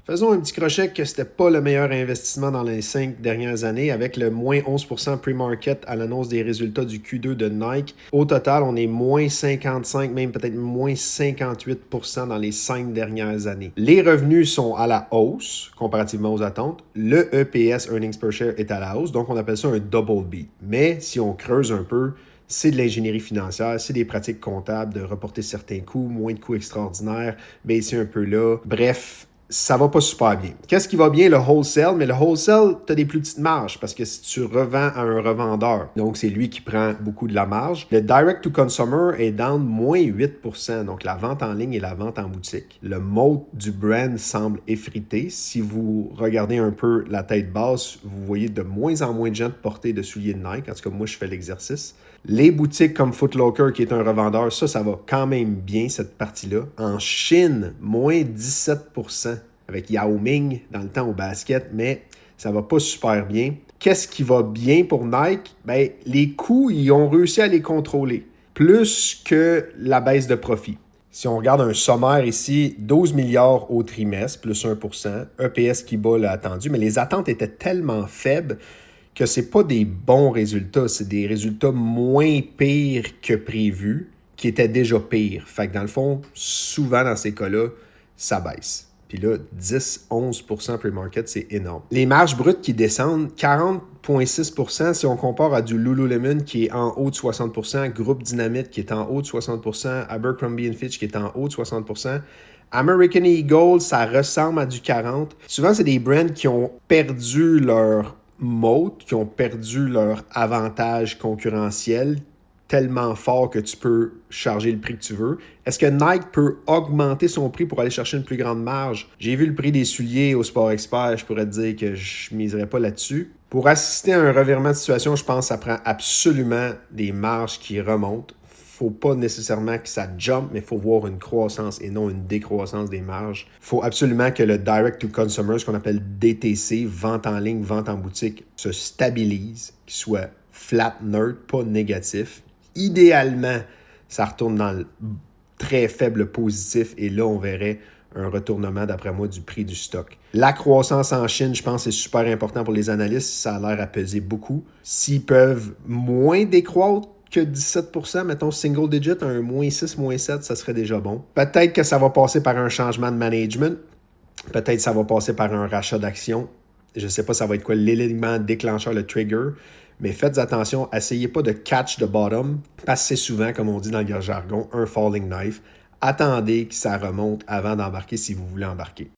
Faisons un petit crochet que c'était pas le meilleur investissement dans les 5 dernières années avec le moins 11% pre-market à l'annonce des résultats du Q2 de Nike. Au total, on est moins 55, même peut-être moins 58% dans les 5 dernières années. Les revenus sont à la hausse comparativement aux attentes. Le EPS, Earnings Per Share, est à la hausse, donc on appelle ça un double beat. Mais si on creuse un peu, c'est de l'ingénierie financière, c'est des pratiques comptables de reporter certains coûts, moins de coûts extraordinaires, baisser un peu là. Bref, ça va pas super bien. Qu'est-ce qui va bien? Le wholesale. Mais le wholesale, tu as des plus petites marges parce que si tu revends à un revendeur, donc c'est lui qui prend beaucoup de la marge. Le direct to consumer est down moins 8%, donc la vente en ligne et la vente en boutique. Le mode du brand semble effrité. Si vous regardez un peu la tête basse, vous voyez de moins en moins de gens porter de souliers de Nike. En tout cas, moi, je fais l'exercice. Les boutiques comme Foot Locker, qui est un revendeur, ça va quand même bien, cette partie-là. En Chine, moins 17%, avec Yao Ming dans le temps au basket, mais ça va pas super bien. Qu'est-ce qui va bien pour Nike? Ben, les coûts, ils ont réussi à les contrôler, plus que la baisse de profit. Si on regarde un sommaire ici, 12 milliards au trimestre, plus 1%, EPS qui bat l'attendu, mais les attentes étaient tellement faibles que c'est pas des bons résultats, c'est des résultats moins pires que prévu, qui étaient déjà pires. Fait que dans le fond, souvent dans ces cas-là, ça baisse. Puis là, 10-11% pre-market, c'est énorme. Les marges brutes qui descendent, 40,6% si on compare à du Lululemon qui est en haut de 60%, Groupe Dynamite qui est en haut de 60%, Abercrombie Fitch qui est en haut de 60%. American Eagle, ça ressemble à du 40%. Souvent, c'est des brands qui ont perdu leur mode, qui ont perdu leur avantage concurrentiel tellement fort que tu peux charger le prix que tu veux. Est-ce que Nike peut augmenter son prix pour aller chercher une plus grande marge? J'ai vu le prix des souliers au Sport Expert, je pourrais te dire que je ne miserais pas là-dessus. Pour assister à un revirement de situation, je pense que ça prend absolument des marges qui remontent. Faut pas nécessairement que ça jump, mais il faut voir une croissance et non une décroissance des marges. Il faut absolument que le direct to consumer, ce qu'on appelle DTC, vente en ligne, vente en boutique, se stabilise, qu'il soit flat nerd, pas négatif. Idéalement, ça retourne dans le très faible positif et là, on verrait un retournement, d'après moi, du prix du stock. La croissance en Chine, je pense, c'est super important pour les analystes. Ça a l'air à peser beaucoup. S'ils peuvent moins décroître que 17%, mettons single digit, un moins 6, moins 7, ça serait déjà bon. Peut-être que ça va passer par un changement de management. Peut-être que ça va passer par un rachat d'actions. Je ne sais pas ça va être quoi l'élément déclencheur, le trigger. Mais faites attention, essayez pas de catch the bottom, parce que c'est souvent, comme on dit dans le jargon, un falling knife. Attendez que ça remonte avant d'embarquer si vous voulez embarquer.